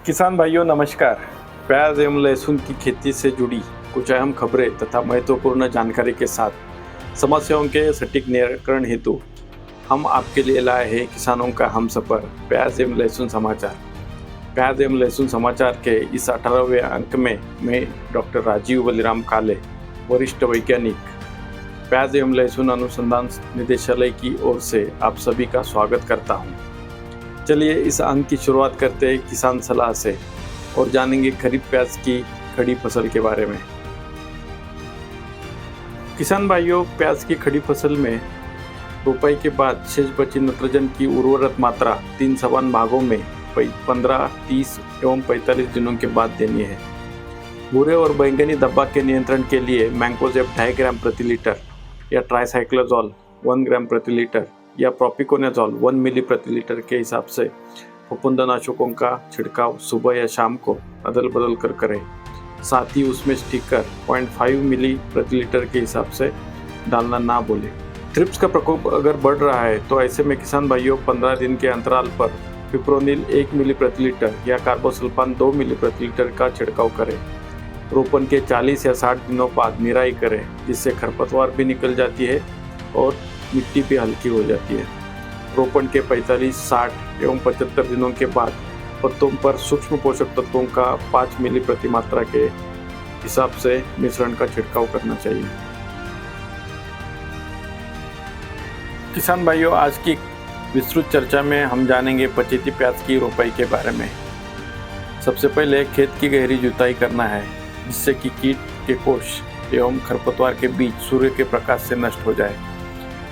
किसान भाइयों नमस्कार। प्याज एवं लहसुन की खेती से जुड़ी कुछ अहम खबरें तथा महत्वपूर्ण जानकारी के साथ समस्याओं के सटीक निराकरण हेतु हम आपके लिए लाए हैं किसानों का हमसफर प्याज एवं लहसुन समाचार। प्याज एवं लहसुन समाचार के इस 18वें अंक में मैं डॉक्टर राजीव बलिराम काले, वरिष्ठ वैज्ञानिक, प्याज एवं लहसुन अनुसंधान निदेशालय की ओर से आप सभी का स्वागत करता हूँ। चलिए इस अंक की शुरुआत करते हैं किसान सलाह से और जानेंगे खरीफ प्याज की खड़ी फसल के बारे में। किसान भाइयों, प्याज की खड़ी फसल में रोपाई के बाद शेष बची नाइट्रोजन की उर्वरक मात्रा 3 समान भागों में 15, 30 एवं 45 दिनों के बाद देनी है। भूरे और बैंगनी धब्बा के नियंत्रण के लिए मैंकोजेब 2.5 ग्राम प्रति लीटर या ट्राइसाइक्लोजॉल 1 ग्राम प्रति लीटर या प्रोपिकोनेजॉल 1 मिली प्रति लीटर के हिसाब से फफूंदनाशकों का छिड़काव सुबह या शाम को अदल बदल कर करें। साथ ही उसमें स्टिकर 0.5 मिली प्रति लीटर के हिसाब से डालना ना भूलें। थ्रिप्स का प्रकोप अगर बढ़ रहा है तो ऐसे में किसान भाइयों 15 दिन के अंतराल पर पिप्रोनिल 1 मिली प्रति लीटर या कार्बोसल्फान 2 मिली प्रति लीटर का छिड़काव करें। रोपण के 40 या 60 दिनों बाद निराई करें, जिससे खरपतवार भी निकल जाती है और मिट्टी भी हल्की हो जाती है। रोपण के 45, 60 एवं 75 दिनों के बाद पत्तों पर सूक्ष्म पोषक तत्वों का 5 मिली प्रति मात्रा के हिसाब से मिश्रण का छिड़काव करना चाहिए। किसान भाइयों, आज की विस्तृत चर्चा में हम जानेंगे पचेती प्याज की रोपाई के बारे में। सबसे पहले खेत की गहरी जुताई करना है, जिससे कि कीट के कोष एवं खरपतवार के बीज सूर्य के प्रकाश से नष्ट हो जाए।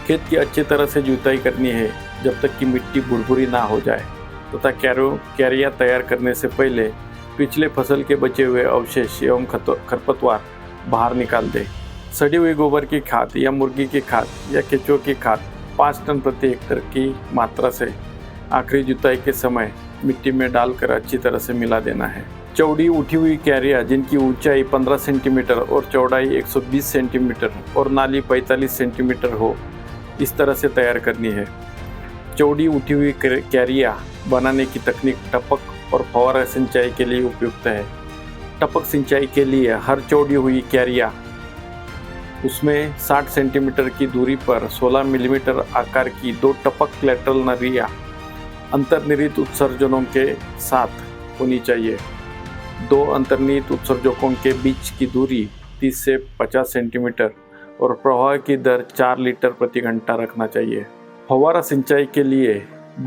खेत की अच्छी तरह से जुताई करनी है जब तक कि मिट्टी भुरभुरी ना हो जाए तथा क्यारियाँ तैयार करने से पहले पिछले फसल के बचे हुए अवशेष एवं खरपतवार बाहर निकाल दें। सड़ी हुई गोबर की खाद या मुर्गी की खाद या केंचुआ की खाद 5 टन प्रति हेक्टेयर की मात्रा से आखिरी जुताई के समय मिट्टी में डालकर अच्छी तरह से मिला देना है। चौड़ी उठी हुई क्यारियाँ जिनकी ऊंचाई 15 सेंटीमीटर और चौड़ाई 120 सेंटीमीटर और नाली 45 सेंटीमीटर हो, इस तरह से तैयार करनी है। चौड़ी उठी हुई क्यारियाँ बनाने की तकनीक टपक और फव्वारा सिंचाई के लिए उपयुक्त है। टपक सिंचाई के लिए हर चौड़ी हुई क्यारियाँ उसमें 60 सेंटीमीटर की दूरी पर 16 मिलीमीटर आकार की 2 टपक लैटरल नलियाँ अंतर्निहित उत्सर्जनों के साथ होनी चाहिए। 2 अंतर्निहित उत्सर्जकों के बीच की दूरी 30 से 50 सेंटीमीटर और प्रवाह की दर 4 लीटर प्रति घंटा रखना चाहिए। फव्वारा सिंचाई के लिए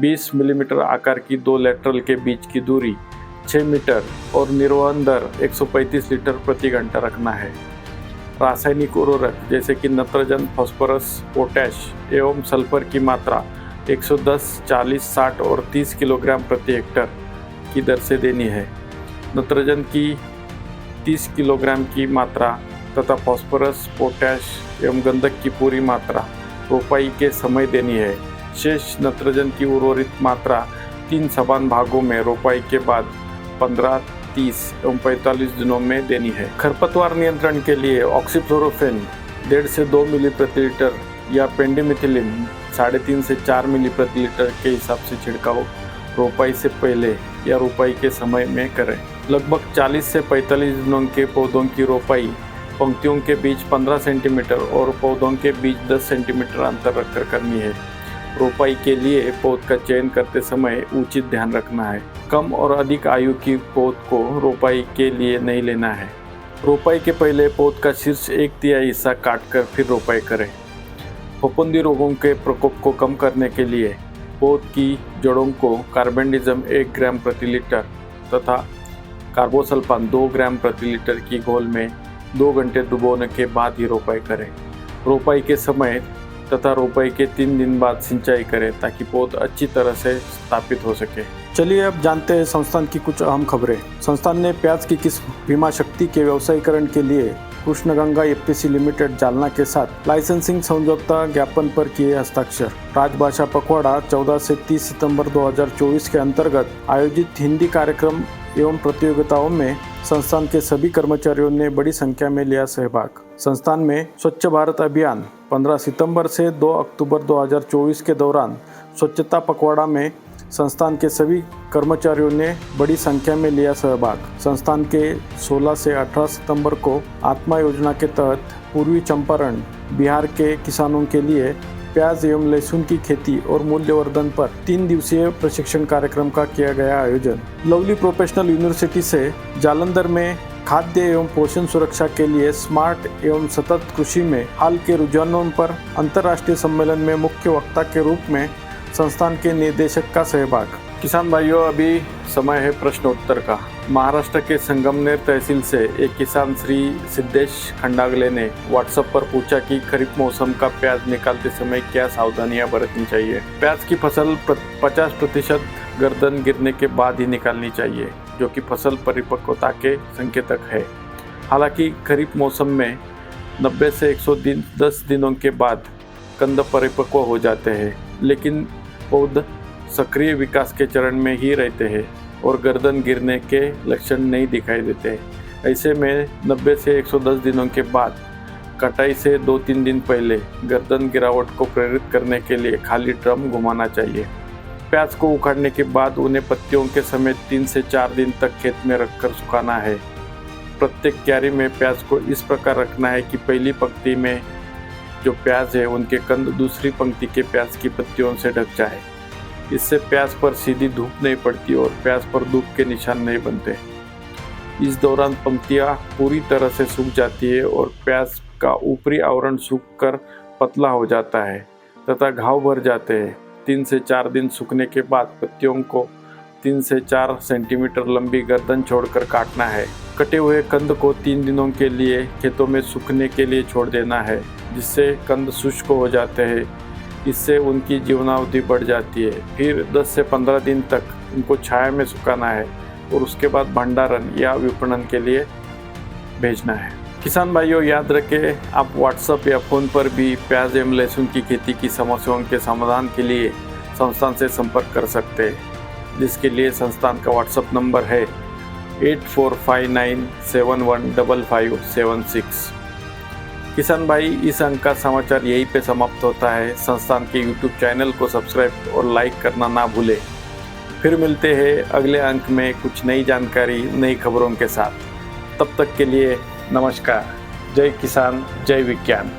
20 मिलीमीटर आकार की 2 लैटरल के बीच की दूरी 6 मीटर और निर्वहन दर 135 लीटर प्रति घंटा रखना है। रासायनिक उर्वरक जैसे कि नाइट्रोजन, फास्फोरस, पोटैश एवं सल्फर की मात्रा 110, 40, 60 और 30 किलोग्राम प्रति हेक्टेयर की दर से देनी है। नाइट्रोजन की 30 किलोग्राम की मात्रा तथा फास्फोरस, पोटैश एवं गंधक की पूरी मात्रा रोपाई के समय देनी है। शेष नाइट्रोजन की उर्वरित मात्रा 3 समान भागों में रोपाई के बाद 15, 30 एवं 45 दिनों में देनी है। खरपतवार नियंत्रण के लिए ऑक्सीफ्लोरोफेन 1.5 से 2 मिली प्रति लीटर या पेंडिमिथिलिन 3.5 से 4 मिली प्रति लीटर के हिसाब से छिड़काव रोपाई से पहले या रोपाई के समय में करें। लगभग 40 से 45 दिनों के पौधों की रोपाई पंक्तियों के बीच 15 सेंटीमीटर और पौधों के बीच 10 सेंटीमीटर अंतर रखकर करनी है। रोपाई के लिए पौध का चयन करते समय उचित ध्यान रखना है। कम और अधिक आयु की पौध को रोपाई के लिए नहीं लेना है। रोपाई के पहले पौध का शीर्ष 1/3 हिस्सा काटकर फिर रोपाई करें। फफूंदी रोगों के प्रकोप को कम करने के लिए पौध की जड़ों को कार्बेंडिज्म 1 ग्राम प्रति लीटर तथा कार्बोसल्फान 2 ग्राम प्रति लीटर की घोल में 2 घंटे डुबोने के बाद ही रोपाई करें। रोपाई के समय तथा रोपाई के 3 दिन बाद सिंचाई करें ताकि पौध अच्छी तरह से स्थापित हो सके। चलिए अब जानते हैं संस्थान की कुछ अहम खबरें। संस्थान ने प्याज की किस्म भीमा शक्ति के व्यवसायीकरण के लिए कृष्णगंगा एफपीसी लिमिटेड जालना के साथ लाइसेंसिंग समझौता ज्ञापन पर किए हस्ताक्षर। राजभाषा पखवाड़ा 14 से 30 सितंबर 2024 के अंतर्गत आयोजित हिंदी कार्यक्रम एवं प्रतियोगिताओं में संस्थान के सभी कर्मचारियों ने बड़ी संख्या में लिया सहभाग। संस्थान में स्वच्छ भारत अभियान 15 सितंबर से 2 अक्टूबर 2024 के दौरान स्वच्छता पखवाड़ा में संस्थान के सभी कर्मचारियों ने बड़ी संख्या में लिया सहभाग। संस्थान के 16 से 18 सितंबर को आत्मा योजना के तहत पूर्वी चंपारण बिहार के किसानों के लिए प्याज एवं लहसुन की खेती और मूल्यवर्धन पर 3 दिवसीय प्रशिक्षण कार्यक्रम का किया गया आयोजन। लवली प्रोफेशनल यूनिवर्सिटी से जालंधर में खाद्य एवं पोषण सुरक्षा के लिए स्मार्ट एवं सतत कृषि में हाल के रुझानों पर अंतर्राष्ट्रीय सम्मेलन में मुख्य वक्ता के रूप में संस्थान के निदेशक का सहभाग। किसान भाइयों, अभी समय है प्रश्न उत्तर का। महाराष्ट्र के संगमनेर तहसील से एक किसान श्री सिद्धेश खंडागले ने व्हाट्सएप पर पूछा कि खरीफ मौसम का प्याज निकालते समय क्या सावधानियां बरतनी चाहिए। प्याज की फसल 50% गर्दन गिरने के बाद ही निकालनी चाहिए, जो कि फसल परिपक्वता के संकेतक है। हालांकि खरीफ मौसम में 90 से 110 दिनों के बाद कंद परिपक्व हो जाते हैं, लेकिन पौध सक्रिय विकास के चरण में ही रहते हैं और गर्दन गिरने के लक्षण नहीं दिखाई देते। ऐसे में 90 से 110 दिनों के बाद कटाई से 2-3 दिन पहले गर्दन गिरावट को प्रेरित करने के लिए खाली ड्रम घुमाना चाहिए। प्याज को उखाड़ने के बाद उन्हें पत्तियों के समेत 3 से 4 दिन तक खेत में रखकर सुखाना है। प्रत्येक क्यारी में प्याज को इस प्रकार रखना है कि पहली पंक्ति में जो प्याज है उनके कंद दूसरी पंक्ति के प्याज की पत्तियों से ढक जाए। इससे प्याज पर सीधी धूप नहीं पड़ती और प्याज पर धूप के निशान नहीं बनते। इस दौरान पंक्तियां पूरी तरह से सूख जाती है और प्याज का ऊपरी आवरण सूखकर पतला हो जाता है तथा घाव भर जाते हैं। 3 से 4 दिन सूखने के बाद पत्तियों को 3 से 4 सेंटीमीटर लंबी गर्दन छोड़कर काटना है। कटे हुए कंद को 3 दिनों के लिए खेतों में सूखने के लिए छोड़ देना है, जिससे कंद शुष्क हो जाते हैं। इससे उनकी जीवनावधि बढ़ जाती है। फिर 10 से 15 दिन तक उनको छाया में सुखाना है और उसके बाद भंडारण या विपणन के लिए भेजना है। किसान भाइयों, याद रखें, आप व्हाट्सएप या फ़ोन पर भी प्याज एवं लहसुन की खेती की समस्याओं के समाधान के लिए संस्थान से संपर्क कर सकते हैं, जिसके लिए संस्थान का व्हाट्सएप नंबर है 8459715576। किसान भाई, इस अंक का समाचार यहीं पे समाप्त होता है। संस्थान के यूट्यूब चैनल को सब्सक्राइब और लाइक करना ना भूलें। फिर मिलते हैं अगले अंक में कुछ नई जानकारी, नई खबरों के साथ। तब तक के लिए नमस्कार। जय किसान, जय विज्ञान।